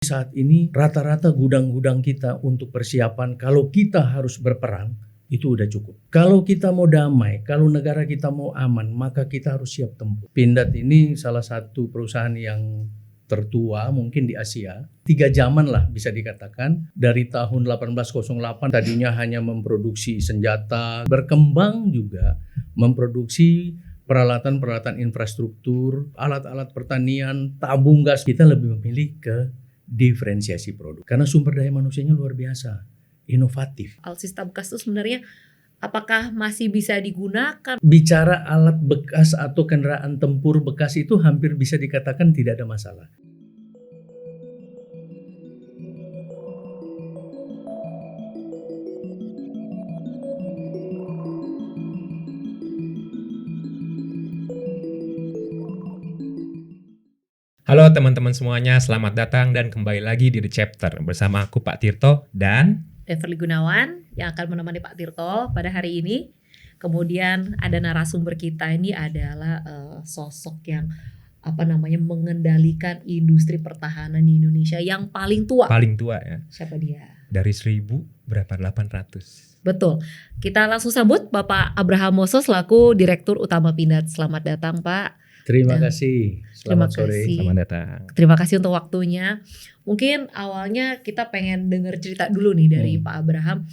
Saat ini rata-rata gudang-gudang kita untuk persiapan kalau kita harus berperang itu udah cukup. Kalau kita mau damai, kalau negara kita mau aman, maka kita harus siap tempur. Pindad ini salah satu perusahaan yang tertua mungkin di Asia. 3 zaman lah bisa dikatakan. Dari tahun 1808 tadinya hanya memproduksi senjata, berkembang juga memproduksi peralatan-peralatan infrastruktur, alat-alat pertanian, tabung gas. Kita lebih memilih ke diferensiasi produk karena sumber daya manusianya luar biasa, inovatif. Alutsista bekas itu sebenarnya apakah masih bisa digunakan? Bicara alat bekas atau kendaraan tempur bekas itu hampir bisa dikatakan tidak ada masalah. Halo teman-teman semuanya, selamat datang dan kembali lagi di The Chapter bersama aku Pak Tirto dan Everly Gunawan yang akan menemani Pak Tirto pada hari ini. Kemudian ada narasumber kita ini adalah sosok yang mengendalikan industri pertahanan di Indonesia yang paling tua. paling tua ya. Siapa dia? Dari 1800. Betul. Kita langsung sambut Bapak Abraham Mosso selaku Direktur Utama Pindad. Selamat datang Pak. Terima kasih. Selamat sore. Selamat datang. Terima kasih untuk waktunya. Mungkin awalnya kita pengen dengar cerita dulu nih dari Pak Abraham.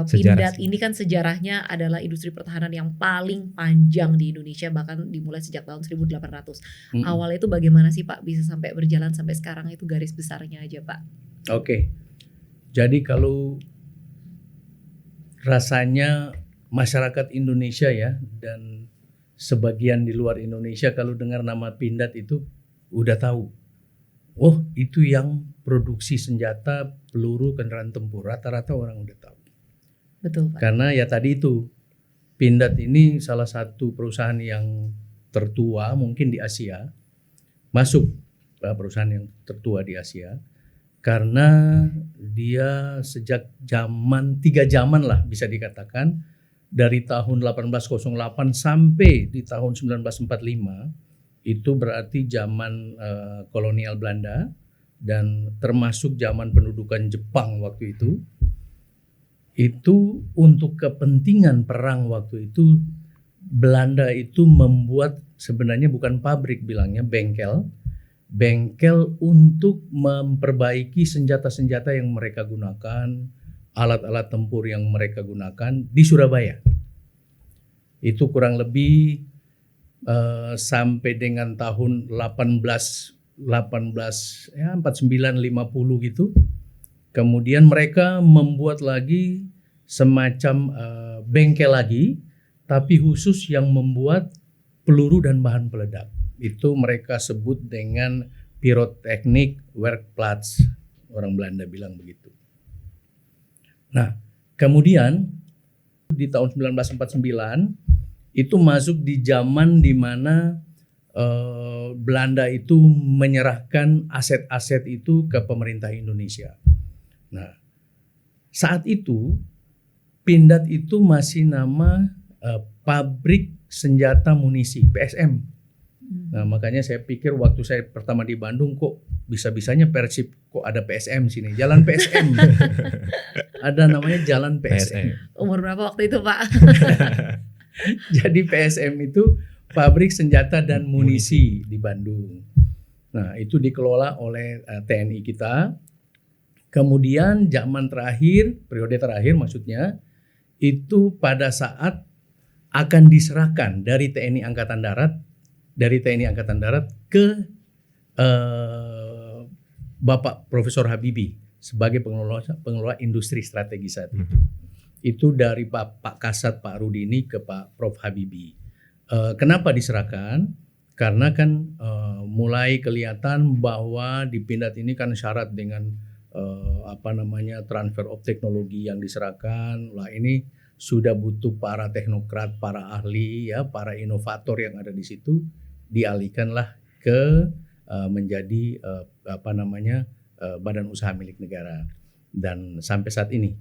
Pindad ini kan sejarahnya adalah industri pertahanan yang paling panjang di Indonesia, bahkan dimulai sejak tahun 1800. Awalnya itu bagaimana sih Pak bisa sampai berjalan sampai sekarang, itu garis besarnya aja Pak? Oke. Jadi kalau rasanya masyarakat Indonesia ya dan sebagian di luar Indonesia kalau dengar nama Pindad itu udah tahu. Oh, itu yang produksi senjata, peluru, kendaraan tempur. Rata-rata orang udah tahu. Betul Pak. Karena ya tadi itu Pindad ini salah satu perusahaan yang tertua mungkin di Asia. Masuk perusahaan yang tertua di Asia. Karena dia sejak 3 zaman lah bisa dikatakan. Dari tahun 1808 sampai di tahun 1945 itu berarti zaman kolonial Belanda dan termasuk zaman pendudukan Jepang waktu itu. Itu untuk kepentingan perang waktu itu Belanda itu membuat sebenarnya bukan pabrik bilangnya bengkel untuk memperbaiki senjata-senjata yang mereka gunakan, alat-alat tempur yang mereka gunakan di Surabaya. Itu kurang lebih sampai dengan tahun 49 50 gitu. Kemudian mereka membuat lagi semacam bengkel lagi, tapi khusus yang membuat peluru dan bahan peledak. Itu mereka sebut dengan Pyrotechnic Werkplaats. Orang Belanda bilang begitu. Nah, kemudian di tahun 1949 itu masuk di zaman di mana Belanda itu menyerahkan aset-aset itu ke pemerintah Indonesia. Nah, saat itu Pindad itu masih nama Pabrik Senjata Munisi (PSM). Nah, makanya saya pikir waktu saya pertama di Bandung kok bisa-bisanya Persib kok ada PSM sini. Jalan PSM. Ada namanya Jalan PSM. Umur berapa waktu itu Pak? Jadi PSM itu Pabrik Senjata dan Munisi di Bandung. Nah, itu dikelola oleh TNI kita. Kemudian zaman terakhir, periode terakhir maksudnya, itu pada saat akan diserahkan dari TNI Angkatan Darat ke Bapak Profesor Habibie sebagai pengelola industri strategi saat itu. Itu dari Pak Kasat Pak Rudini ke Pak Prof Habibie. Kenapa diserahkan? Karena kan mulai kelihatan bahwa di Pindad ini kan syarat dengan transfer of teknologi yang diserahkan. Lah ini sudah butuh para teknokrat, para ahli ya, para inovator yang ada di situ, dialihkanlah ke menjadi badan usaha milik negara. Dan sampai saat ini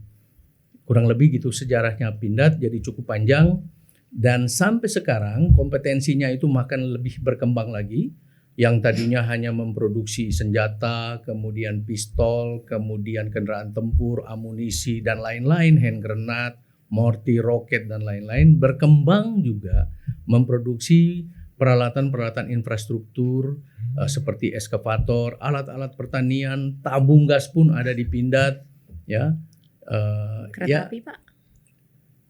kurang lebih gitu sejarahnya Pindad, jadi cukup panjang dan sampai sekarang kompetensinya itu makan lebih berkembang lagi. yang tadinya hanya memproduksi senjata, kemudian pistol, kemudian kendaraan tempur, amunisi dan lain-lain, hand grenade, mortir, roket dan lain-lain, berkembang juga memproduksi peralatan-peralatan infrastruktur seperti eskavator, alat-alat pertanian, tabung gas pun ada di Pindad, ya. Kereta api, Pak?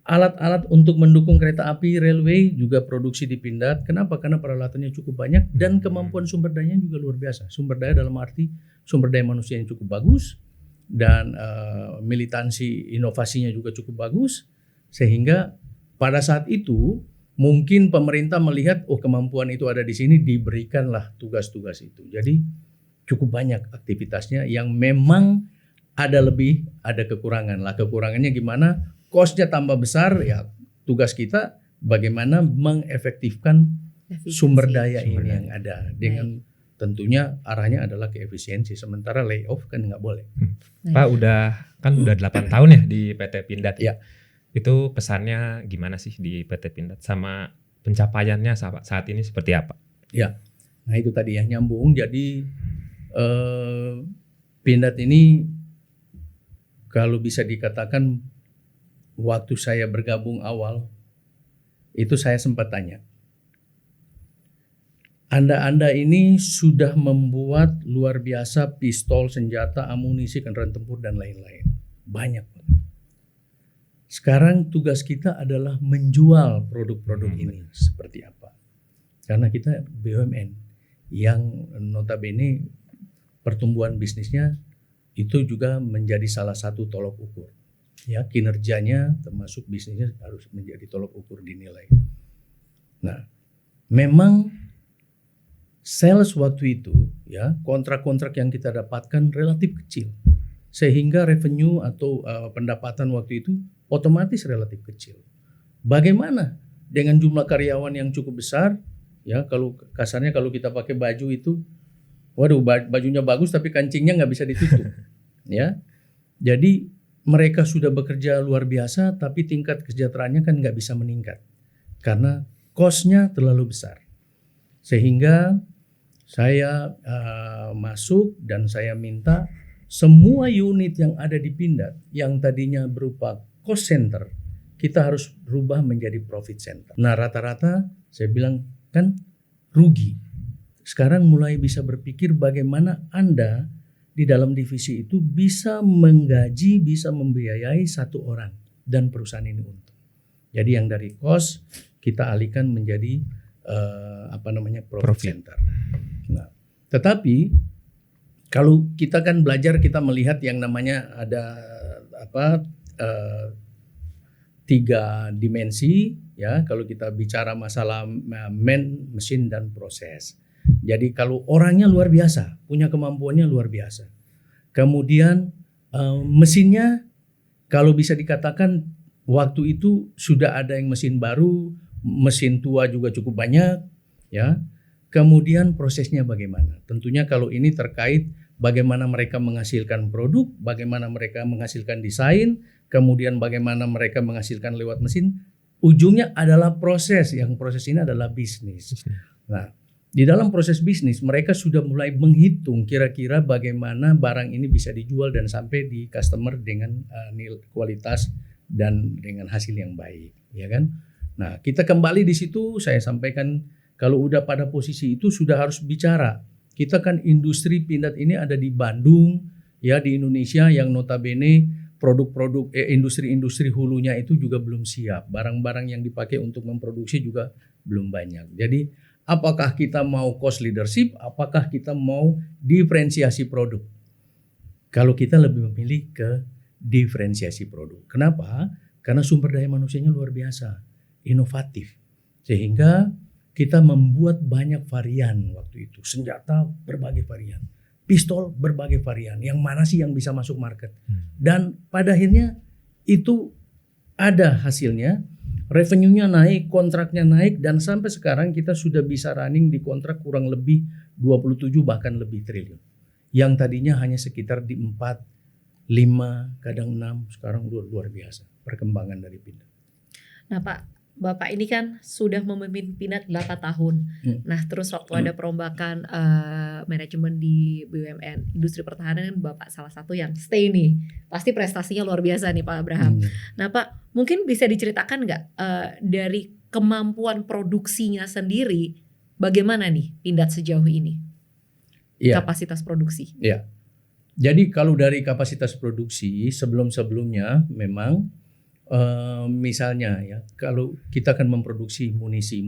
Alat-alat untuk mendukung kereta api, railway juga produksi di Pindad. Kenapa? Karena peralatannya cukup banyak dan kemampuan sumber dayanya juga luar biasa. Sumber daya dalam arti sumber daya manusia yang cukup bagus dan militansi inovasinya juga cukup bagus, sehingga pada saat itu mungkin pemerintah melihat kemampuan itu ada di sini, diberikanlah tugas-tugas itu. Jadi cukup banyak aktivitasnya yang memang ada lebih, ada kekurangan lah. Kekurangannya gimana? Cost-nya tambah besar, ya tugas kita bagaimana mengefektifkan sumber daya ini yang ada dengan tentunya arahnya adalah ke efisiensi. Sementara layoff kan nggak boleh. Pak udah 8 tahun ya di PT Pindad ya. Ya. Itu kesannya gimana sih di PT Pindad sama pencapaiannya saat ini seperti apa? Ya, nah itu tadi ya nyambung. Jadi Pindad ini kalau bisa dikatakan waktu saya bergabung awal, itu saya sempat tanya, Anda ini sudah membuat luar biasa pistol, senjata, amunisi, kendaraan tempur, dan lain-lain. Banyak. Sekarang tugas kita adalah menjual produk-produk ini seperti apa. Karena kita BUMN yang notabene pertumbuhan bisnisnya itu juga menjadi salah satu tolok ukur. Ya, kinerjanya termasuk bisnisnya harus menjadi tolok ukur dinilai. Nah, memang sales waktu itu ya, kontrak-kontrak yang kita dapatkan relatif kecil. Sehingga revenue atau pendapatan waktu itu otomatis relatif kecil. Bagaimana dengan jumlah karyawan yang cukup besar? Ya, kalau kasarnya kalau kita pakai baju itu, waduh bajunya bagus tapi kancingnya nggak bisa ditutup. Ya, jadi mereka sudah bekerja luar biasa, tapi tingkat kesejahteraannya kan nggak bisa meningkat karena cost-nya terlalu besar. Sehingga saya masuk dan saya minta semua unit yang ada di Pindad yang tadinya berupa cost center, kita harus rubah menjadi profit center. Nah, rata-rata saya bilang kan rugi. Sekarang mulai bisa berpikir bagaimana Anda di dalam divisi itu bisa menggaji, bisa membiayai satu orang dan perusahaan ini untung. Jadi yang dari cost kita alihkan menjadi profit center. Nah, tetapi kalau kita kan belajar, kita melihat yang namanya ada tiga dimensi ya. Kalau kita bicara masalah mesin dan proses. Jadi kalau orangnya luar biasa, punya kemampuannya luar biasa. Kemudian mesinnya kalau bisa dikatakan waktu itu sudah ada yang mesin baru, mesin tua juga cukup banyak ya. Kemudian prosesnya bagaimana? Tentunya kalau ini terkait bagaimana mereka menghasilkan produk, bagaimana mereka menghasilkan desain, kemudian bagaimana mereka menghasilkan lewat mesin, ujungnya adalah proses. Yang proses ini adalah bisnis. Nah, di dalam proses bisnis mereka sudah mulai menghitung kira-kira bagaimana barang ini bisa dijual dan sampai di customer dengan nilai kualitas dan dengan hasil yang baik, ya kan? Nah, kita kembali di situ, saya sampaikan kalau udah pada posisi itu sudah harus bicara. Kita kan industri Pindad ini ada di Bandung, ya, di Indonesia yang notabene produk-produk industri-industri hulunya itu juga belum siap. Barang-barang yang dipakai untuk memproduksi juga belum banyak. Jadi apakah kita mau cost leadership, apakah kita mau diferensiasi produk? Kalau kita lebih memilih ke diferensiasi produk. Kenapa? Karena sumber daya manusianya luar biasa, inovatif. Sehingga kita membuat banyak varian waktu itu. Senjata berbagai varian, pistol berbagai varian. Yang mana sih yang bisa masuk market? Dan pada akhirnya itu ada hasilnya. Revenue-nya naik, kontraknya naik, dan sampai sekarang kita sudah bisa running di kontrak kurang lebih 27 bahkan lebih triliun. Yang tadinya hanya sekitar di 4, 5, kadang 6, sekarang luar biasa perkembangan dari Pindad. Nah Pak, Bapak ini kan sudah memimpin Pindad 8 tahun. Nah, terus waktu ada perombakan manajemen di BUMN, industri pertahanan kan Bapak salah satu yang stay nih. Pasti prestasinya luar biasa nih Pak Abraham. Nah Pak, mungkin bisa diceritakan nggak dari kemampuan produksinya sendiri, bagaimana nih Pindad sejauh ini? Kapasitas produksi. Iya. Jadi kalau dari kapasitas produksi sebelum-sebelumnya memang misalnya ya, kalau kita akan memproduksi munisi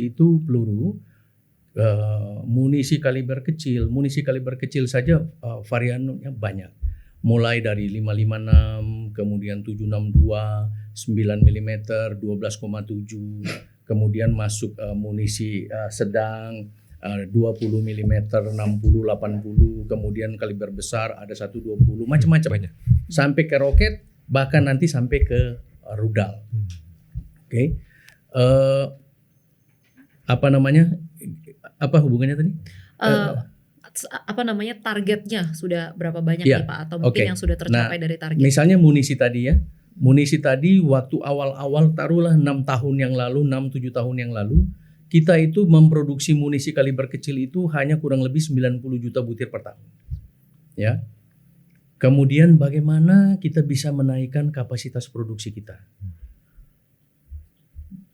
itu peluru, munisi kaliber kecil saja variannya banyak. Mulai dari 556, kemudian 762, 9 mm, 12,7, kemudian masuk munisi sedang 20 mm, 60, 80, kemudian kaliber besar ada 120, macam-macam. Sampai ke roket, bahkan nanti sampai ke rudal. Oke. Apa namanya? Apa hubungannya tadi? Apa namanya, targetnya sudah berapa banyak nih Pak, atau mungkin yang sudah tercapai dari target? Misalnya munisi tadi ya. Munisi tadi waktu awal-awal taruhlah 6 tahun yang lalu, 6-7 tahun yang lalu, kita itu memproduksi munisi kaliber kecil itu hanya kurang lebih 90 juta butir per tahun. Ya. Kemudian bagaimana kita bisa menaikkan kapasitas produksi kita?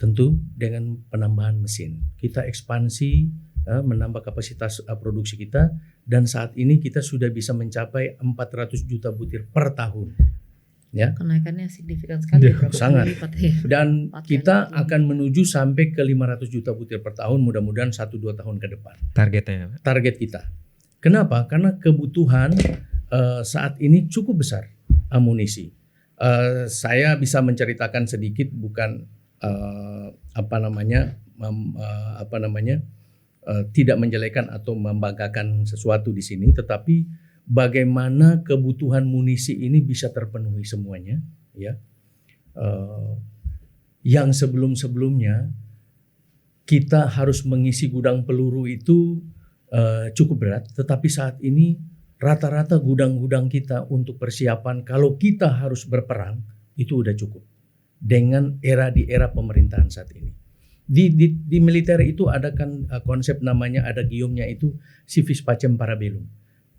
Tentu dengan penambahan mesin. Kita ekspansi, menambah kapasitas produksi kita, dan saat ini kita sudah bisa mencapai 400 juta butir per tahun. Ya. Kenaikannya signifikan sekali. Sangat. Dan kita akan menuju sampai ke 500 juta butir per tahun, mudah-mudahan 1-2 tahun ke depan. Target kita. Kenapa? Karena kebutuhan saat ini cukup besar amunisi. Saya bisa menceritakan sedikit, bukan tidak menjelekan atau membanggakan sesuatu di sini, tetapi bagaimana kebutuhan munisi ini bisa terpenuhi semuanya, ya. Yang sebelum-sebelumnya kita harus mengisi gudang peluru itu cukup berat, tetapi saat ini rata-rata gudang-gudang kita untuk persiapan kalau kita harus berperang itu udah cukup dengan di era pemerintahan saat ini. Di militer itu ada kan konsep namanya, ada giumnya itu civis pacem parabellum.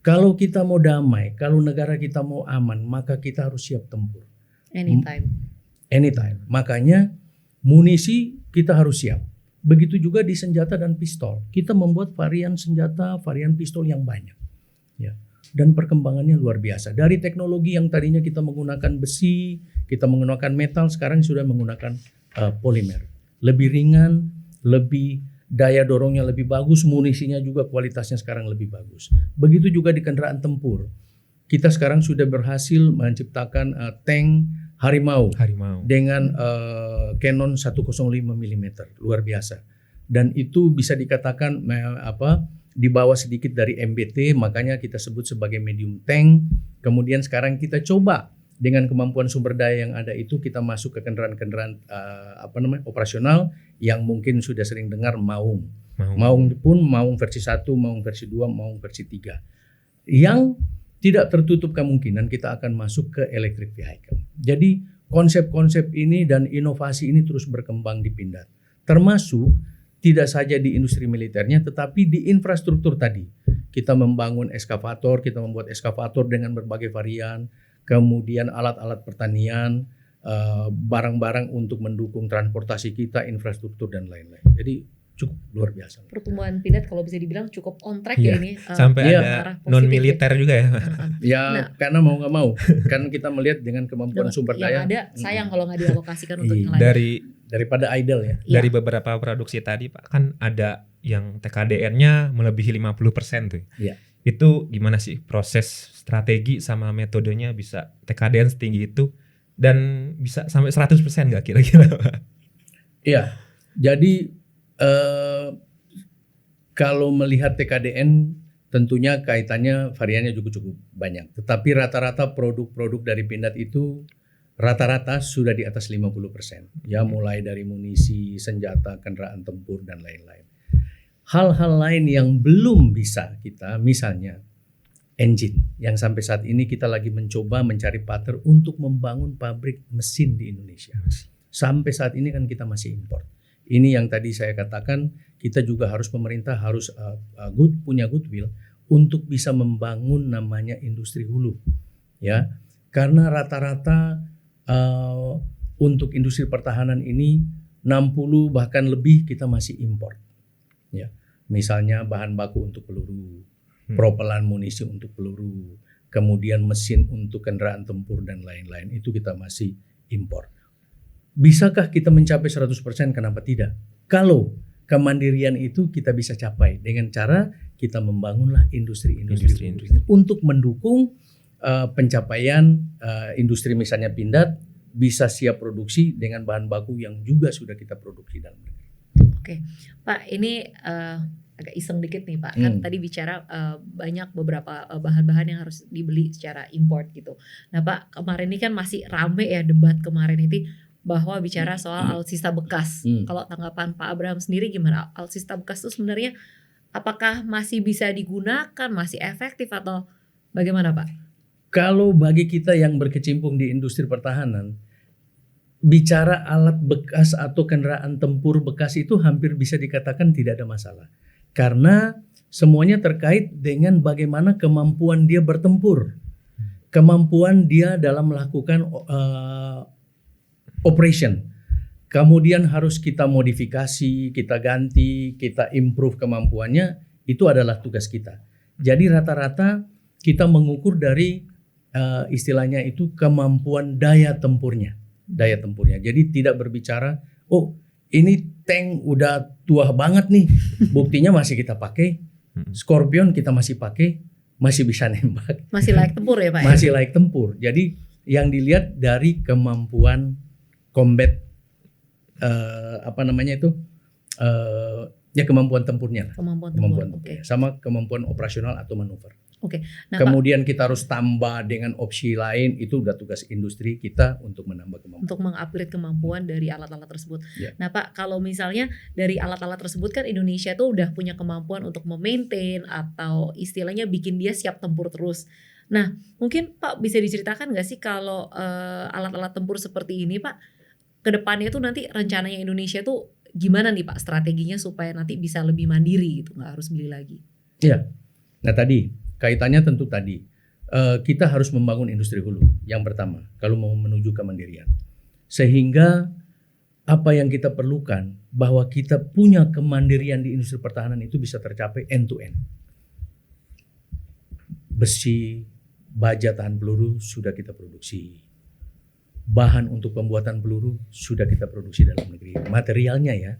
Kalau kita mau damai, kalau negara kita mau aman, maka kita harus siap tempur. Anytime. Makanya munisi kita harus siap. Begitu juga di senjata dan pistol. Kita membuat varian senjata, varian pistol yang banyak. Ya. Dan perkembangannya luar biasa. Dari teknologi yang tadinya kita menggunakan besi, kita menggunakan metal, sekarang sudah menggunakan polimer. Lebih ringan, lebih daya dorongnya lebih bagus, munisinya juga kualitasnya sekarang lebih bagus. Begitu juga di kendaraan tempur. Kita sekarang sudah berhasil menciptakan tank Harimau. Dengan Canon 105 mm, luar biasa. Dan itu bisa dikatakan di bawah sedikit dari MBT, makanya kita sebut sebagai medium tank. Kemudian sekarang kita coba dengan kemampuan sumber daya yang ada itu, kita masuk ke kendaraan-kendaraan operasional yang mungkin sudah sering dengar Maung. Maung pun Maung versi 1, Maung versi 2, Maung versi 3. Yang tidak tertutup kemungkinan kita akan masuk ke electric vehicle. Jadi konsep-konsep ini dan inovasi ini terus berkembang di Pindad. Termasuk tidak saja di industri militernya, tetapi di infrastruktur tadi. Kita membangun eskavator, kita membuat eskavator dengan berbagai varian, kemudian alat-alat pertanian, barang-barang untuk mendukung transportasi kita, infrastruktur dan lain-lain. Jadi cukup luar biasa. Pertumbuhan Pindad kalau bisa dibilang cukup on track ya ini. Sampai ada non militer juga ya. Ya, karena mau nggak mau, kan kita melihat dengan kemampuan sumber daya. Yang ada sayang kalau nggak dialokasikan untuk yang lain. Daripada idle ya. Dari beberapa produksi tadi Pak, kan ada yang TKDN-nya melebihi 50% tuh. Iya. Itu gimana sih proses strategi sama metodenya bisa TKDN setinggi itu dan bisa sampai 100% nggak kira-kira Pak? Iya. Jadi kalau melihat TKDN tentunya kaitannya variannya cukup banyak. Tetapi rata-rata produk-produk dari Pindad itu rata-rata sudah di atas 50%. Ya, mulai dari munisi, senjata, kendaraan tempur dan lain-lain. Hal-hal lain yang belum bisa kita, misalnya engine, yang sampai saat ini kita lagi mencoba mencari partner untuk membangun pabrik mesin di Indonesia. Sampai saat ini kan kita masih impor. Ini yang tadi saya katakan, kita juga harus, pemerintah harus punya goodwill untuk bisa membangun namanya industri hulu, ya. Karena rata-rata untuk industri pertahanan ini 60 bahkan lebih kita masih impor, ya. Misalnya bahan baku untuk peluru, propelan munisi untuk peluru, kemudian mesin untuk kendaraan tempur dan lain-lain, itu kita masih impor. Bisakah kita mencapai 100%? Kenapa tidak? Kalau kemandirian itu kita bisa capai dengan cara kita membangunlah industri-industri untuk mendukung pencapaian industri, misalnya Pindad bisa siap produksi dengan bahan baku yang juga sudah kita produksi dalam negeri. Oke, Pak, ini agak iseng dikit nih Pak. Kan tadi bicara banyak beberapa bahan-bahan yang harus dibeli secara import gitu. Nah Pak, kemarin ini kan masih rame ya debat kemarin itu bahwa bicara soal alutsista bekas. Kalau tanggapan Pak Abraham sendiri gimana? Alutsista bekas itu sebenarnya apakah masih bisa digunakan, masih efektif atau bagaimana Pak? Kalau bagi kita yang berkecimpung di industri pertahanan, bicara alat bekas atau kendaraan tempur bekas itu hampir bisa dikatakan tidak ada masalah. Karena semuanya terkait dengan bagaimana kemampuan dia bertempur. Kemampuan dia dalam melakukan operation. Kemudian harus kita modifikasi, kita ganti, kita improve kemampuannya, itu adalah tugas kita. Jadi rata-rata kita mengukur dari istilahnya itu kemampuan daya tempurnya. Jadi tidak berbicara, oh ini tank udah tua banget nih, buktinya masih kita pakai. Scorpion kita masih pakai, masih bisa nembak. Masih layak tempur ya Pak? Masih layak tempur. Jadi yang dilihat dari kemampuan combat, kemampuan tempurnya. Kemampuan tempur. Okay. Sama kemampuan operasional atau manuver. Oke. Nah, kemudian Pak, kita harus tambah dengan opsi lain, itu udah tugas industri kita untuk menambah kemampuan. Untuk mengupgrade kemampuan dari alat-alat tersebut. Ya. Nah Pak, kalau misalnya dari alat-alat tersebut kan Indonesia tuh udah punya kemampuan untuk memaintain atau istilahnya bikin dia siap tempur terus. Nah mungkin Pak bisa diceritakan gak sih kalau alat-alat tempur seperti ini Pak, kedepannya tuh nanti rencananya Indonesia tuh gimana nih Pak strateginya supaya nanti bisa lebih mandiri gitu, nggak harus beli lagi? Iya. Nah tadi kaitannya tentu tadi kita harus membangun industri hulu yang pertama kalau mau menuju kemandirian, sehingga apa yang kita perlukan bahwa kita punya kemandirian di industri pertahanan itu bisa tercapai end to end. Besi, baja tahan peluru sudah kita produksi. Bahan untuk pembuatan peluru sudah kita produksi dalam negeri, materialnya ya.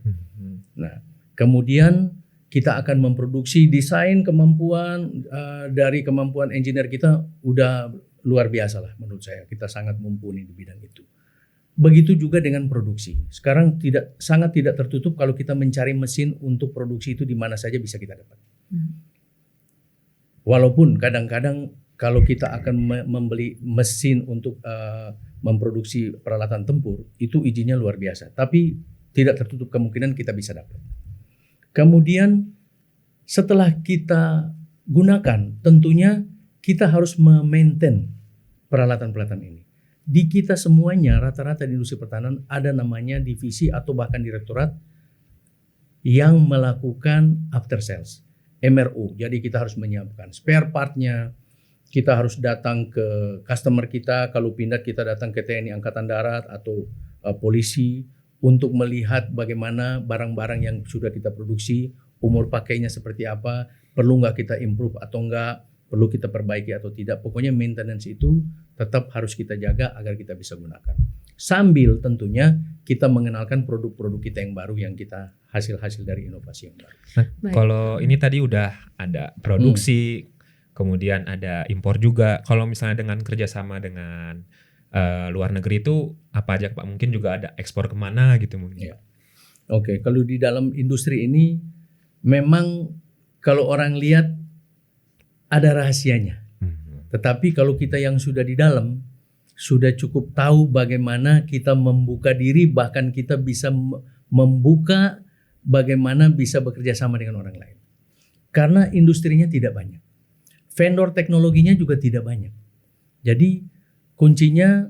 Nah, kemudian kita akan memproduksi desain, kemampuan dari kemampuan engineer kita udah luar biasa lah menurut saya. Kita sangat mumpuni di bidang itu. Begitu juga dengan produksi. Sekarang sangat tidak tertutup kalau kita mencari mesin untuk produksi itu di mana saja bisa kita dapat. Walaupun kadang-kadang kalau kita akan membeli mesin untuk memproduksi peralatan tempur, itu izinnya luar biasa. Tapi tidak tertutup kemungkinan kita bisa dapat. Kemudian setelah kita gunakan, tentunya kita harus memaintain peralatan-peralatan ini. Di kita semuanya rata-rata di industri pertahanan ada namanya divisi atau bahkan direktorat yang melakukan after sales, MRO. Jadi kita harus menyiapkan spare partnya. Kita harus datang ke customer kita, kalau Pindad kita datang ke TNI Angkatan Darat atau polisi untuk melihat bagaimana barang-barang yang sudah kita produksi, umur pakainya seperti apa, perlu nggak kita improve atau enggak, perlu kita perbaiki atau tidak. Pokoknya maintenance itu tetap harus kita jaga agar kita bisa gunakan. Sambil tentunya kita mengenalkan produk-produk kita yang baru yang kita hasil-hasil dari inovasi yang baru. Nah, kalau ini tadi udah ada produksi, kemudian ada impor juga. Kalau misalnya dengan kerjasama dengan luar negeri itu apa aja Pak? Mungkin juga ada ekspor kemana gitu mungkin. Ya. Oke, kalau di dalam industri ini memang kalau orang lihat ada rahasianya. Tetapi kalau kita yang sudah di dalam sudah cukup tahu bagaimana kita membuka diri, bahkan kita bisa membuka bagaimana bisa bekerja sama dengan orang lain. Karena industrinya tidak banyak. Vendor teknologinya juga tidak banyak. Jadi kuncinya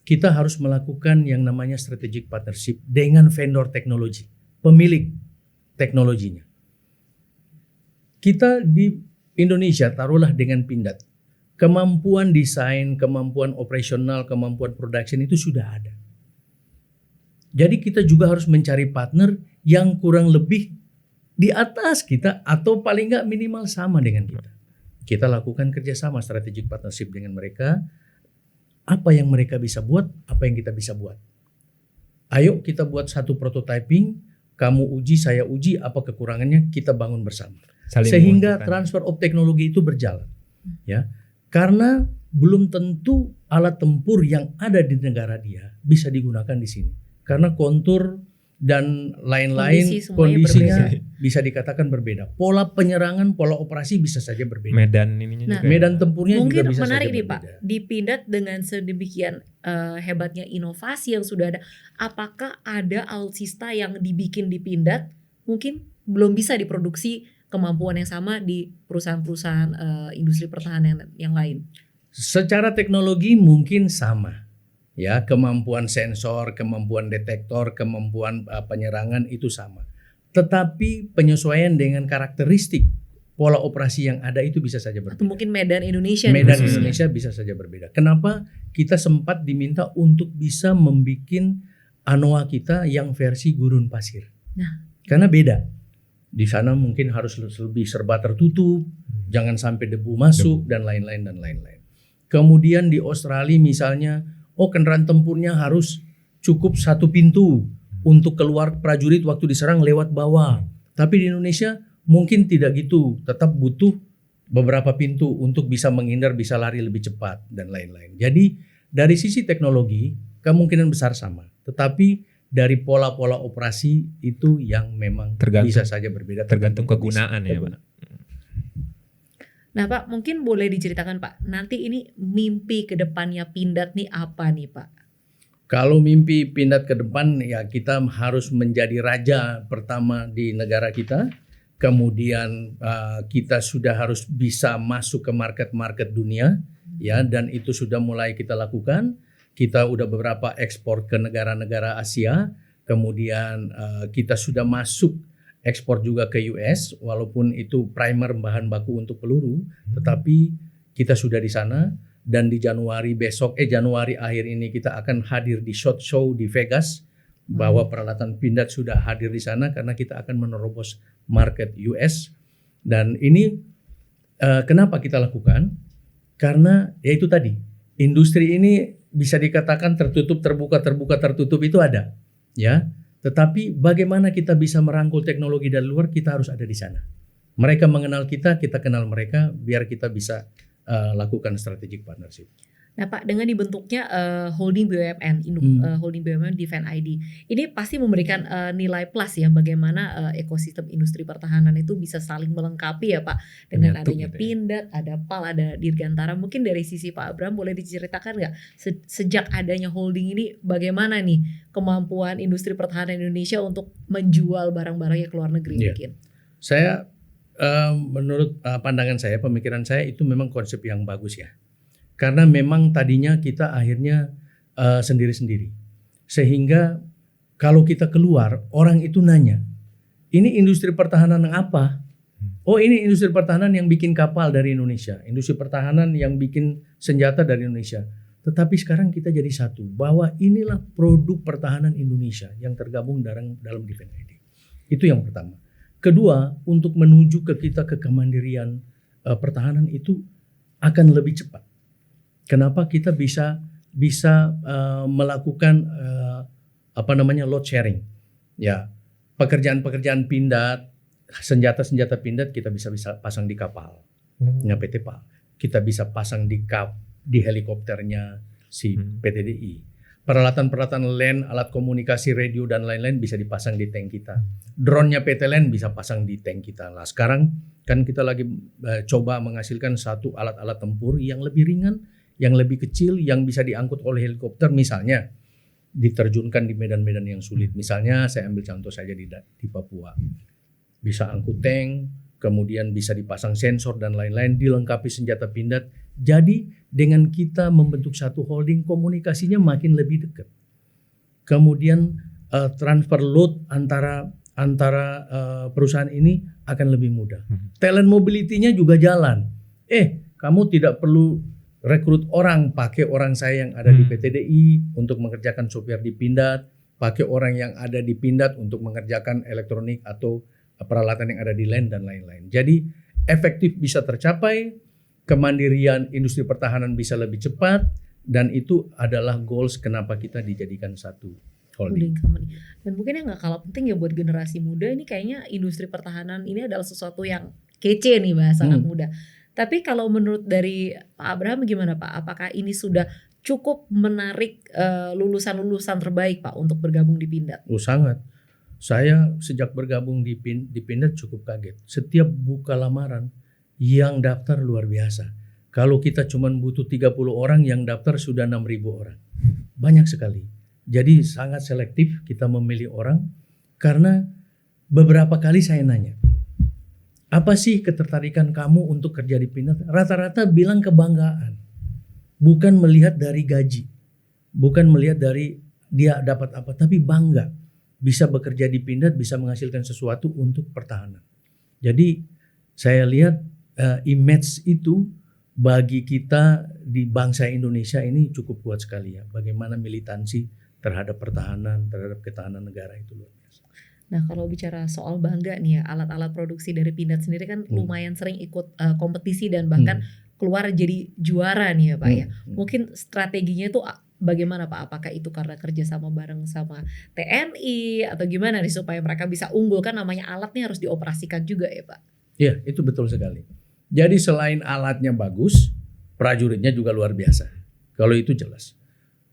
kita harus melakukan yang namanya strategic partnership dengan vendor teknologi, pemilik teknologinya. Kita di Indonesia taruhlah dengan Pindad, kemampuan desain, kemampuan operasional, kemampuan production itu sudah ada. Jadi kita juga harus mencari partner yang kurang lebih di atas kita atau paling nggak minimal sama dengan kita. Kita lakukan kerjasama strategic partnership dengan mereka. Apa yang mereka bisa buat, apa yang kita bisa buat. Ayo kita buat satu prototyping, kamu uji, saya uji, apa kekurangannya, kita bangun bersama. Sehingga transfer of teknologi itu berjalan. Ya, karena belum tentu alat tempur yang ada di negara dia bisa digunakan di sini. Karena kontur dan lain-lain kondisinya bisa dikatakan berbeda. Pola penyerangan, pola operasi bisa saja berbeda. Medan ininya juga. Medan tempurnya juga bisa saja berbeda. Mungkin menarik nih Pak, di Pindad dengan sedemikian hebatnya inovasi yang sudah ada, apakah ada alutsista yang dibikin di Pindad mungkin belum bisa diproduksi kemampuan yang sama di perusahaan-perusahaan industri pertahanan yang lain? Secara teknologi mungkin sama. Ya, kemampuan sensor, kemampuan detektor, kemampuan penyerangan itu sama. Tetapi penyesuaian dengan karakteristik pola operasi yang ada itu bisa saja berbeda. Atau mungkin Medan Indonesia. Medan Indonesia bisa saja berbeda. Kenapa kita sempat diminta untuk bisa membuat anoa kita yang versi gurun pasir? Nah, karena beda. Di sana mungkin harus lebih serba tertutup, jangan sampai debu masuk dan lain-lain dan lain-lain. Kemudian di Australia misalnya, kendaraan tempurnya harus cukup satu pintu untuk keluar prajurit waktu diserang lewat bawah. Tapi di Indonesia mungkin tidak gitu, tetap butuh beberapa pintu untuk bisa menghindar, bisa lari lebih cepat dan lain-lain. Jadi dari sisi teknologi kemungkinan besar sama, tetapi dari pola-pola operasi itu yang memang bisa saja berbeda. Tergantung kegunaan ya Pak. Nah Pak, mungkin boleh diceritakan Pak, nanti ini mimpi ke depannya Pindad nih apa nih Pak? Kalau mimpi Pindad ke depan ya kita harus menjadi raja pertama di negara kita. Kemudian kita sudah harus bisa masuk ke market-market dunia ya, dan itu sudah mulai kita lakukan. Kita udah beberapa ekspor ke negara-negara Asia. Kemudian kita sudah masuk ekspor juga ke US, walaupun itu primer bahan baku untuk peluru, tetapi kita sudah di sana. Dan di Januari akhir ini kita akan hadir di SHOT Show di Vegas, bahwa peralatan Pindad sudah hadir di sana karena kita akan menerobos market US. Dan ini kenapa kita lakukan? Karena ya itu tadi, industri ini bisa dikatakan tertutup, tertutup itu ada, ya. Tetapi bagaimana kita bisa merangkul teknologi dari luar, kita harus ada di sana. Mereka mengenal kita, kita kenal mereka, biar kita bisa lakukan strategic partnership. Nah Pak, dengan dibentuknya holding BUMN, holding BUMN Defense ID, ini pasti memberikan nilai plus ya, bagaimana ekosistem industri pertahanan itu bisa saling melengkapi ya Pak, dengan adanya Pindad, ada PAL, ada Dirgantara. Mungkin dari sisi Pak Abraham boleh diceritakan nggak sejak adanya holding ini bagaimana nih kemampuan industri pertahanan Indonesia untuk menjual barang-barangnya ke luar negeri mungkin? Saya menurut pandangan saya, pemikiran saya itu memang konsep yang bagus ya. Karena memang tadinya kita akhirnya sendiri-sendiri. Sehingga kalau kita keluar, orang itu nanya, ini industri pertahanan yang apa? Oh, ini industri pertahanan yang bikin kapal dari Indonesia. Industri pertahanan yang bikin senjata dari Indonesia. Tetapi sekarang kita jadi satu, bahwa inilah produk pertahanan Indonesia yang tergabung dalam Defense ID. Itu yang pertama. Kedua, untuk menuju ke kemandirian pertahanan itu akan lebih cepat. Kenapa kita bisa melakukan load sharing? Ya, pekerjaan-pekerjaan Pindad, senjata-senjata Pindad kita bisa pasang di kapal, PT PAL. Kita bisa pasang di helikopternya si PT DI. Peralatan-peralatan LAN, alat komunikasi radio dan lain-lain bisa dipasang di tank kita. Drone-nya PT LAN bisa pasang di tank kita. Nah, sekarang kan kita lagi coba menghasilkan satu alat-alat tempur yang lebih ringan, yang lebih kecil, yang bisa diangkut oleh helikopter, misalnya diterjunkan di medan-medan yang sulit. Misalnya saya ambil contoh saja di Papua. Bisa angkut tank, kemudian bisa dipasang sensor dan lain-lain, dilengkapi senjata Pindad, Jadi dengan kita membentuk satu holding, komunikasinya makin lebih dekat. Kemudian transfer load antara perusahaan ini akan lebih mudah. Talent mobility-nya juga jalan. Kamu tidak perlu rekrut orang, pakai orang saya yang ada di PTDI untuk mengerjakan software di Pindad, pakai orang yang ada di Pindad untuk mengerjakan elektronik atau peralatan yang ada di LAN dan lain-lain. Jadi efektif bisa tercapai, kemandirian industri pertahanan bisa lebih cepat, dan itu adalah goals kenapa kita dijadikan satu holding company. Dan mungkin yang gak kalah penting ya buat generasi muda ini, kayaknya industri pertahanan ini adalah sesuatu yang kece nih bahasa anak muda. Tapi kalau menurut dari Pak Abraham gimana Pak? Apakah ini sudah cukup menarik lulusan-lulusan terbaik Pak untuk bergabung di Pindad? Oh sangat. Saya sejak bergabung di Pindad cukup kaget. Setiap buka lamaran yang daftar luar biasa. Kalau kita cuma butuh 30 orang, yang daftar sudah 6.000 orang. Banyak sekali. Jadi sangat selektif kita memilih orang, karena beberapa kali saya nanya, apa sih ketertarikan kamu untuk kerja di Pindad? Rata-rata bilang kebanggaan. Bukan melihat dari gaji. Bukan melihat dari dia dapat apa, tapi bangga. Bisa bekerja di Pindad, bisa menghasilkan sesuatu untuk pertahanan. Jadi saya lihat image itu bagi kita di bangsa Indonesia ini cukup kuat sekali ya. Bagaimana militansi terhadap pertahanan, terhadap ketahanan negara itu luar biasa. Nah kalau bicara soal bangga nih ya, alat-alat produksi dari Pindad sendiri kan lumayan sering ikut kompetisi dan bahkan keluar jadi juara nih ya Pak ya. Mungkin strateginya tuh bagaimana Pak? Apakah itu karena kerjasama bareng sama TNI atau gimana nih supaya mereka bisa unggul? Kan namanya alat nih harus dioperasikan juga ya Pak. Iya itu betul sekali. Jadi selain alatnya bagus, prajuritnya juga luar biasa. Kalau itu jelas.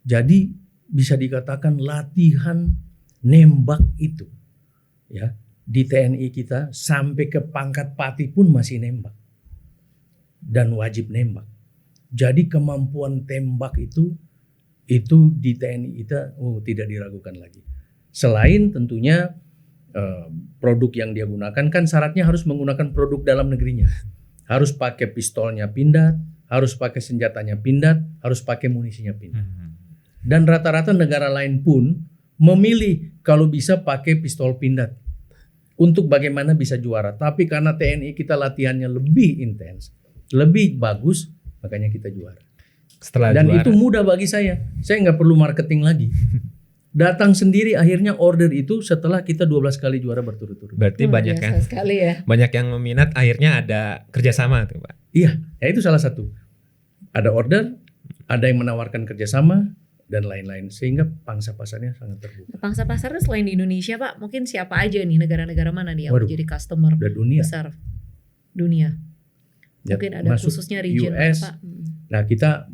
Jadi bisa dikatakan latihan nembak itu ya di TNI kita sampai ke pangkat pati pun masih nembak dan wajib nembak. Jadi kemampuan tembak itu di TNI kita tidak diragukan lagi. Selain tentunya produk yang dia gunakan, kan syaratnya harus menggunakan produk dalam negerinya. Harus pakai pistolnya Pindad, harus pakai senjatanya Pindad, harus pakai munisinya Pindad. Dan rata-rata negara lain pun memilih kalau bisa pakai pistol Pindad untuk bagaimana bisa juara. Tapi karena TNI kita latihannya lebih intens, lebih bagus, makanya kita juara. Dan itu mudah bagi saya nggak perlu marketing lagi. Datang sendiri akhirnya order itu setelah kita 12 kali juara berturut-turut. Berarti banyak yang sekali ya. Banyak yang meminat, akhirnya ada kerjasama tuh Pak. Iya, ya itu salah satu. Ada order, ada yang menawarkan kerjasama dan lain-lain, sehingga pangsa pasarnya sangat terbuka. Pangsa pasarnya selain di Indonesia Pak, mungkin siapa aja nih, negara-negara mana nih yang menjadi customer besar dunia? Mungkin ada khususnya region US, Pak. Nah kita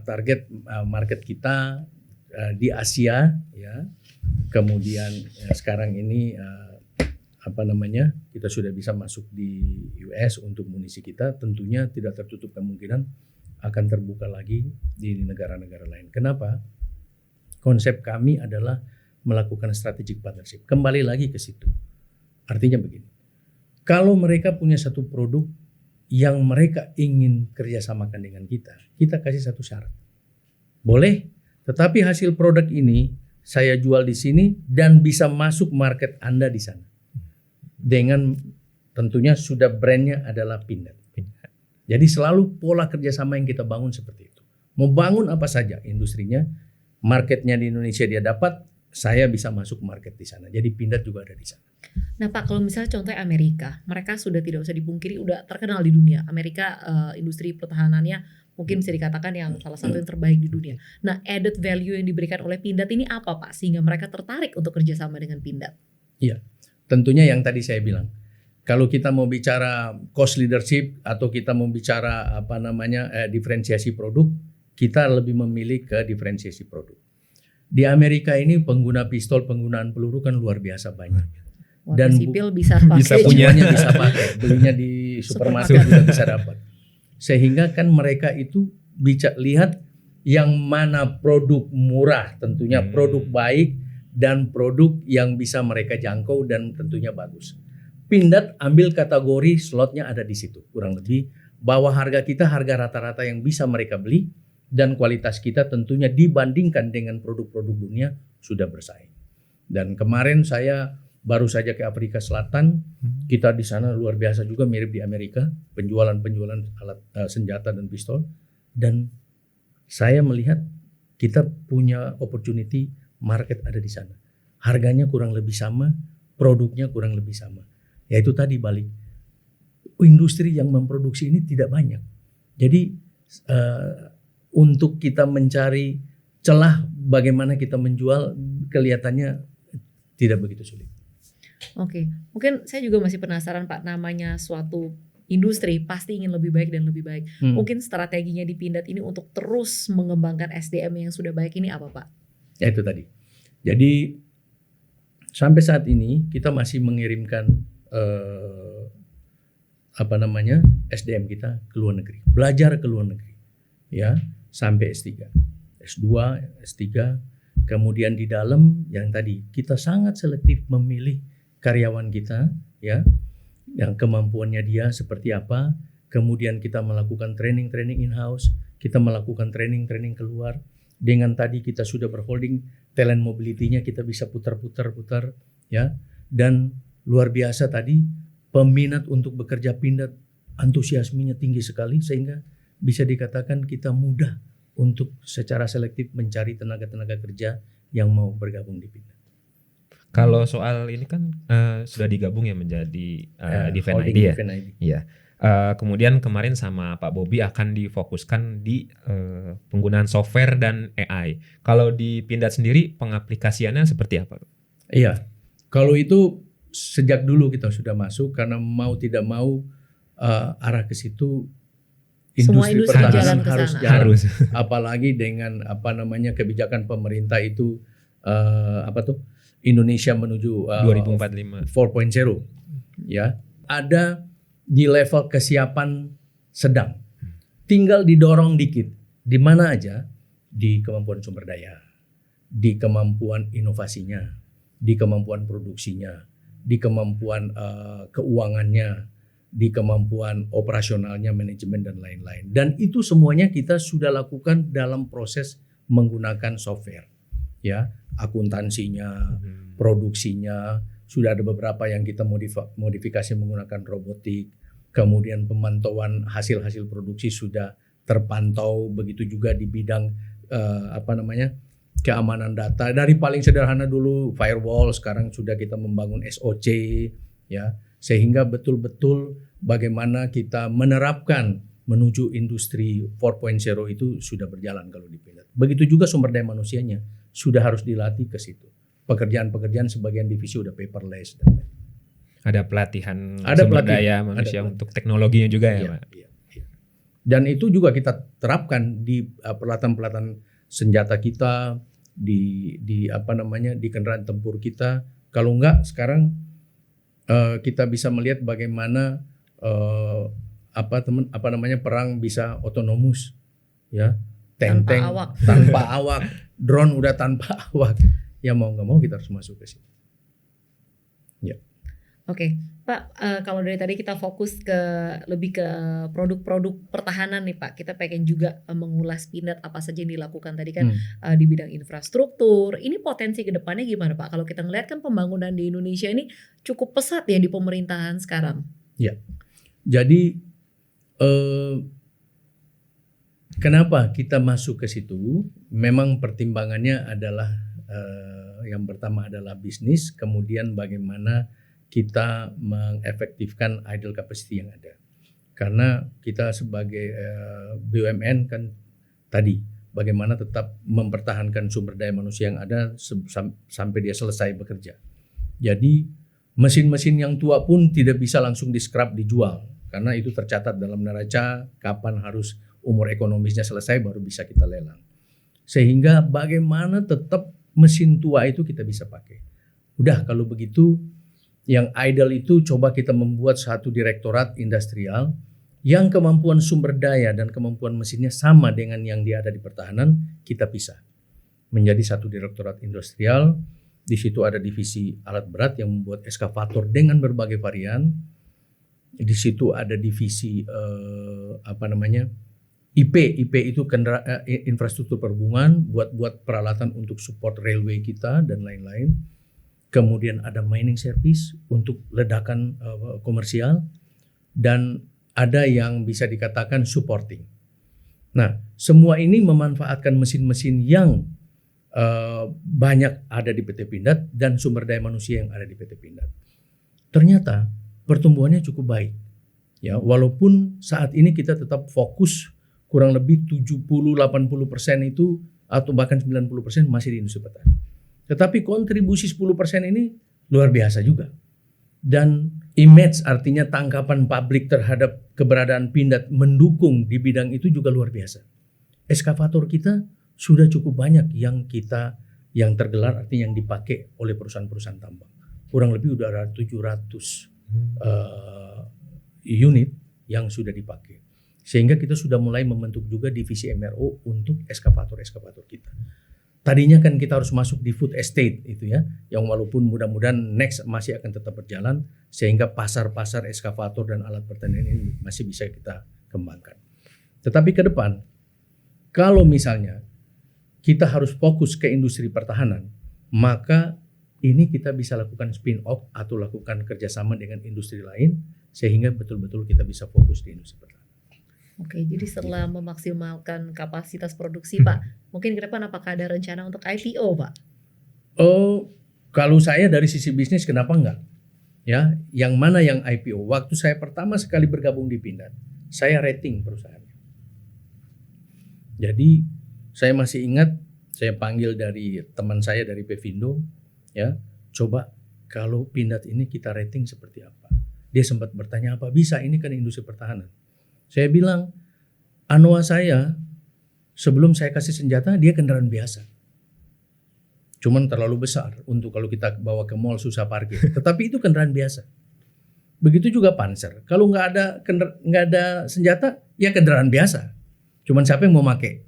target market kita di Asia ya. Kemudian sekarang ini kita sudah bisa masuk di US untuk munisi kita. Tentunya tidak tertutup kemungkinan akan terbuka lagi di negara-negara lain. Kenapa? Konsep kami adalah melakukan strategic partnership. Kembali lagi ke situ. Artinya begini. Kalau mereka punya satu produk yang mereka ingin kerjasamakan dengan kita kasih satu syarat. Boleh, tetapi hasil produk ini saya jual di sini dan bisa masuk market Anda di sana. Dengan tentunya sudah brandnya adalah Pindad. Jadi selalu pola kerjasama yang kita bangun seperti itu. Mau bangun apa saja industrinya, marketnya di Indonesia dia dapat, saya bisa masuk market di sana. Jadi Pindad juga ada di sana. Nah Pak, kalau misalnya contohnya Amerika, mereka sudah tidak usah dipungkiri udah terkenal di dunia. Amerika industri pertahanannya mungkin bisa dikatakan yang salah satu yang terbaik di dunia. Nah added value yang diberikan oleh Pindad ini apa Pak, sehingga mereka tertarik untuk kerjasama dengan Pindad? Iya, tentunya yang tadi saya bilang. Kalau kita mau bicara cost leadership atau kita mau bicara diferensiasi produk, kita lebih memilih ke diferensiasi produk. Di Amerika ini pengguna pistol, penggunaan peluru kan luar biasa banyak. Dan sipil bisa pakai, semuanya bisa pakai, belinya di supermarket juga bisa dapat. Sehingga kan mereka itu bisa lihat yang mana produk murah, tentunya produk baik dan produk yang bisa mereka jangkau dan tentunya bagus. Pindad ambil kategori slotnya ada di situ, kurang lebih bahwa harga kita harga rata-rata yang bisa mereka beli dan kualitas kita tentunya dibandingkan dengan produk-produk dunia sudah bersaing. Dan kemarin saya baru saja ke Afrika Selatan, kita di sana luar biasa juga mirip di Amerika, penjualan alat senjata dan pistol, dan saya melihat kita punya opportunity market ada di sana. Harganya kurang lebih sama, produknya kurang lebih sama. Yaitu tadi balik, industri yang memproduksi ini tidak banyak. Jadi untuk kita mencari celah bagaimana kita menjual kelihatannya tidak begitu sulit. Oke, mungkin saya juga masih penasaran Pak, namanya suatu industri pasti ingin lebih baik dan lebih baik. Mungkin strateginya di Pindad ini untuk terus mengembangkan SDM yang sudah baik ini apa Pak? Ya itu tadi. Jadi sampai saat ini kita masih mengirimkan SDM kita ke luar negeri, belajar ke luar negeri, ya sampai S3, S2, S3. Kemudian di dalam yang tadi kita sangat selektif memilih karyawan kita, ya, yang kemampuannya dia seperti apa. Kemudian kita melakukan training in-house, kita melakukan training keluar. Dengan tadi kita sudah berholding talent mobility-nya, kita bisa putar, ya. Dan luar biasa tadi peminat untuk bekerja Pindad, antusiasmenya tinggi sekali sehingga bisa dikatakan kita mudah untuk secara selektif mencari tenaga kerja yang mau bergabung di Pindad. Kalau soal ini kan sudah digabung ya menjadi Divine ID ya. Iya. Kemudian kemarin sama Pak Bobby akan difokuskan di penggunaan software dan AI. Kalau di Pindad sendiri pengaplikasiannya seperti apa? Iya. Kalau itu sejak dulu kita sudah masuk karena mau tidak mau arah ke situ. Industri pertahanan harus jalan. Apalagi dengan kebijakan pemerintah itu Indonesia menuju 2045 4.0, ya, ada di level kesiapan sedang, tinggal didorong dikit. Di mana aja? Di kemampuan sumber daya, di kemampuan inovasinya, di kemampuan produksinya, di kemampuan keuangannya, di kemampuan operasionalnya, manajemen dan lain-lain. Dan itu semuanya kita sudah lakukan dalam proses menggunakan software, ya. Akuntansinya, produksinya, sudah ada beberapa yang kita modifikasi menggunakan robotik. Kemudian pemantauan hasil produksi sudah terpantau, begitu juga di bidang keamanan data. Dari paling sederhana dulu firewall, sekarang sudah kita membangun SOC, ya, sehingga betul-betul bagaimana kita menerapkan menuju industri 4.0 itu sudah berjalan kalau di Pindad. Begitu juga sumber daya manusianya sudah harus dilatih ke situ. Pekerjaan sebagian divisi udah paperless dan lain. Ada pelatihan sumber daya manusia untuk teknologinya juga ya, Pak. Iya. Dan itu juga kita terapkan di pelatihan senjata kita, di kendaraan tempur kita. Kalau enggak sekarang kita bisa melihat bagaimana perang bisa otonomus, ya. Tank tanpa awak, drone udah tanpa awak. Ya mau nggak mau kita harus masuk ke situ. Ya. Oke, Pak. Kalau dari tadi kita fokus lebih ke produk-produk pertahanan nih Pak. Kita pengen juga mengulas Pindad apa saja yang dilakukan tadi kan di bidang infrastruktur. Ini potensi kedepannya gimana Pak? Kalau kita ngelihat kan pembangunan di Indonesia ini cukup pesat ya di pemerintahan sekarang. Ya. Jadi kenapa kita masuk ke situ? Memang pertimbangannya adalah yang pertama adalah bisnis, kemudian bagaimana kita mengefektifkan idle capacity yang ada. Karena kita sebagai BUMN kan tadi bagaimana tetap mempertahankan sumber daya manusia yang ada sampai dia selesai bekerja. Jadi mesin-mesin yang tua pun tidak bisa langsung di-scrap dijual karena itu tercatat dalam neraca kapan harus umur ekonomisnya selesai baru bisa kita lelang. Sehingga bagaimana tetap mesin tua itu kita bisa pakai. Udah kalau begitu yang idle itu coba kita membuat satu direktorat industrial yang kemampuan sumber daya dan kemampuan mesinnya sama dengan yang dia ada di pertahanan, kita pisah menjadi satu direktorat industrial. Di situ ada divisi alat berat yang membuat eskavator dengan berbagai varian. Di situ ada divisi IP itu infrastruktur perhubungan, buat peralatan untuk support railway kita dan lain-lain. Kemudian ada mining service untuk ledakan komersial, dan ada yang bisa dikatakan supporting. Nah, semua ini memanfaatkan mesin-mesin yang banyak ada di PT Pindad dan sumber daya manusia yang ada di PT Pindad. Ternyata pertumbuhannya cukup baik. Ya, walaupun saat ini kita tetap fokus kurang lebih 70-80% itu atau bahkan 90% masih di industri pertahanan. Tetapi kontribusi 10% ini luar biasa juga. Dan image, artinya tangkapan publik terhadap keberadaan Pindad mendukung di bidang itu juga luar biasa. Eskavator kita sudah cukup banyak yang tergelar, artinya yang dipakai oleh perusahaan-perusahaan tambang. Kurang lebih udah ada 700 unit yang sudah dipakai. Sehingga kita sudah mulai membentuk juga divisi MRO untuk eskavator-eskavator kita. Tadinya kan kita harus masuk di food estate itu ya, yang walaupun mudah-mudahan next masih akan tetap berjalan, sehingga pasar-pasar eskavator dan alat pertanian ini masih bisa kita kembangkan. Tetapi ke depan, kalau misalnya kita harus fokus ke industri pertahanan, maka ini kita bisa lakukan spin-off atau lakukan kerjasama dengan industri lain, sehingga betul-betul kita bisa fokus di industri pertahanan. Oke, jadi setelah memaksimalkan kapasitas produksi, Pak, mungkin ke depan apakah ada rencana untuk IPO, Pak? Oh, kalau saya dari sisi bisnis kenapa enggak? Ya, yang mana yang IPO? Waktu saya pertama sekali bergabung di Pindad, saya rating perusahaannya. Jadi saya masih ingat, saya panggil dari teman saya dari Pevindo, ya, coba kalau Pindad ini kita rating seperti apa? Dia sempat bertanya, apa bisa? Ini kan industri pertahanan. Saya bilang, Anoa saya sebelum saya kasih senjata dia kendaraan biasa. Cuman terlalu besar untuk kalau kita bawa ke mall susah parkir. Tetapi itu kendaraan biasa. Begitu juga Panzer. Kalau nggak ada senjata, ya kendaraan biasa. Cuman siapa yang mau pakai?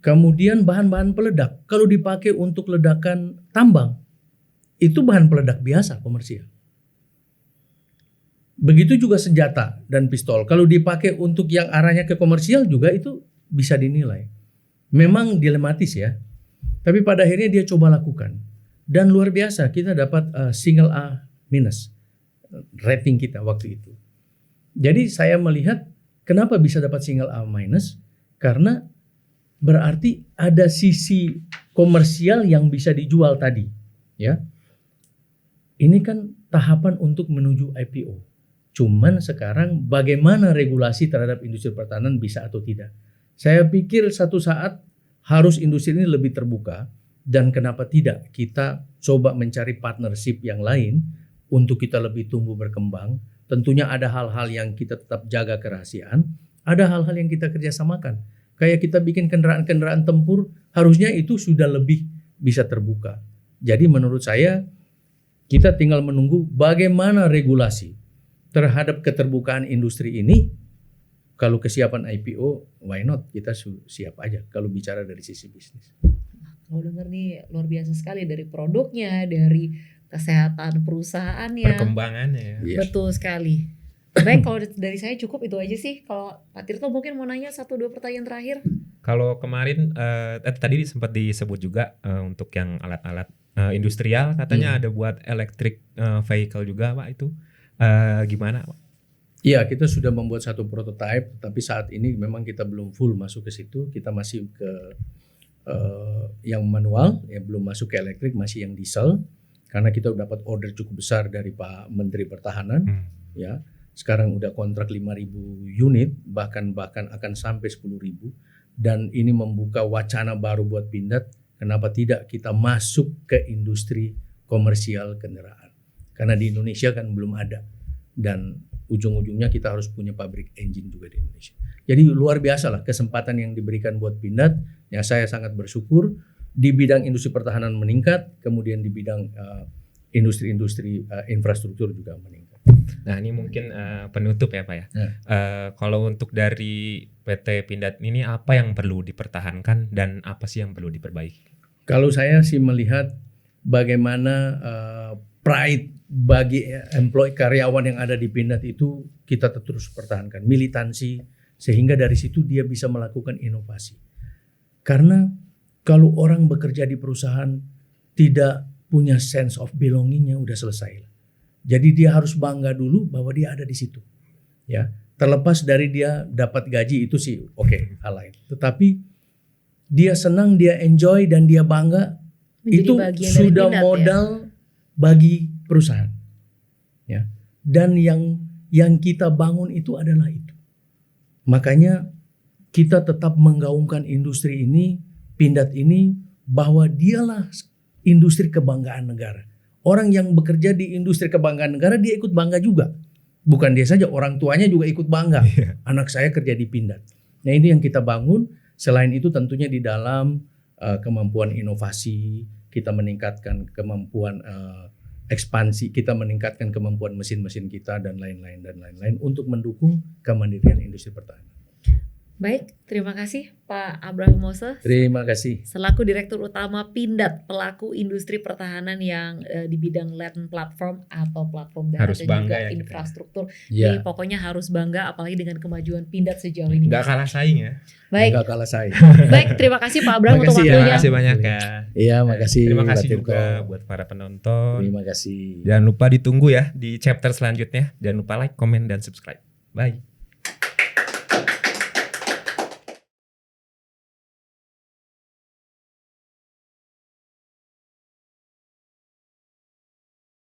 Kemudian bahan-bahan peledak. Kalau dipakai untuk ledakan tambang, itu bahan peledak biasa komersial. Begitu juga senjata dan pistol. Kalau dipakai untuk yang arahnya ke komersial juga itu bisa dinilai. Memang dilematis ya. Tapi pada akhirnya dia coba lakukan. Dan luar biasa kita dapat single A- rating kita waktu itu. Jadi saya melihat kenapa bisa dapat single A-? Karena berarti ada sisi komersial yang bisa dijual tadi. Ya. Ini kan tahapan untuk menuju IPO. Cuman sekarang bagaimana regulasi terhadap industri pertahanan bisa atau tidak. Saya pikir satu saat harus industri ini lebih terbuka, dan kenapa tidak kita coba mencari partnership yang lain untuk kita lebih tumbuh berkembang. Tentunya ada hal-hal yang kita tetap jaga kerahasiaan, ada hal-hal yang kita kerjasamakan. Kayak kita bikin kendaraan-kendaraan tempur, harusnya itu sudah lebih bisa terbuka. Jadi menurut saya kita tinggal menunggu bagaimana regulasi terhadap keterbukaan industri ini. Kalau kesiapan IPO, why not? Kita siap aja kalau bicara dari sisi bisnis. Kalau dengar nih luar biasa sekali, dari produknya, dari kesehatan perusahaannya, perkembangannya. Yes. Betul sekali. Baik, kalau dari saya cukup itu aja sih. Kalau Pak Tirto mungkin mau nanya 1-2 pertanyaan terakhir. Kalau kemarin tadi sempat disebut juga untuk yang alat-alat industrial, katanya ada buat electric vehicle juga, Pak, itu. Gimana, Pak? Iya, kita sudah membuat satu prototype, tapi saat ini memang kita belum full masuk ke situ. Kita masih ke yang manual, ya belum masuk ke elektrik, masih yang diesel. Karena kita udah dapat order cukup besar dari Pak Menteri Pertahanan, ya. Sekarang udah kontrak 5.000 unit, bahkan akan sampai 10.000. Dan ini membuka wacana baru buat Pindad. Kenapa tidak kita masuk ke industri komersial kendaraan? Karena di Indonesia kan belum ada, dan ujung-ujungnya kita harus punya pabrik engine juga di Indonesia. Jadi luar biasa lah kesempatan yang diberikan buat Pindad. Ya, saya sangat bersyukur di bidang industri pertahanan meningkat, kemudian di bidang industri-industri infrastruktur juga meningkat. Nah, ini mungkin penutup ya, Pak ya. Kalau untuk dari PT Pindad ini apa yang perlu dipertahankan dan apa sih yang perlu diperbaiki? Kalau saya sih melihat bagaimana pride bagi karyawan yang ada di Pindad itu kita terus pertahankan militansi, sehingga dari situ dia bisa melakukan inovasi. Karena kalau orang bekerja di perusahaan tidak punya sense of belongingnya, udah selesai. Jadi dia harus bangga dulu bahwa dia ada di situ. Ya, terlepas dari dia dapat gaji itu sih oke, hal lain. Tetapi dia senang, dia enjoy dan dia bangga, Menjadi itu bagian dari sudah Pindad, modal bagi perusahaan. Ya. Dan yang kita bangun itu adalah itu. Makanya kita tetap menggaungkan industri ini, Pindad ini, bahwa dialah industri kebanggaan negara. Orang yang bekerja di industri kebanggaan negara, dia ikut bangga juga. Bukan dia saja, orang tuanya juga ikut bangga. Anak saya kerja di Pindad. Nah, ini yang kita bangun. Selain itu tentunya di dalam kemampuan inovasi, kita meningkatkan kemampuan ekspansi, kita meningkatkan kemampuan mesin-mesin kita dan lain-lain untuk mendukung kemandirian industri pertahanan. Baik, terima kasih Pak Abraham Mose. Terima kasih. Selaku Direktur Utama Pindad, pelaku industri pertahanan yang di bidang land platform atau platform darat Harus dan bangga juga ya, infrastruktur. Ya. Jadi pokoknya harus bangga, apalagi dengan kemajuan Pindad sejauh ini. Nggak kalah saing ya. Baik, Nggak kalah saya. baik, terima kasih Pak Abraham untuk Makasih ya. waktunya. Terima kasih banyak ya. Iya, makasih. Terima kasih Pak juga Tirto. buat para penonton. Terima kasih. Jangan lupa ditunggu ya di chapter selanjutnya. Jangan lupa like, comment, dan subscribe. Bye.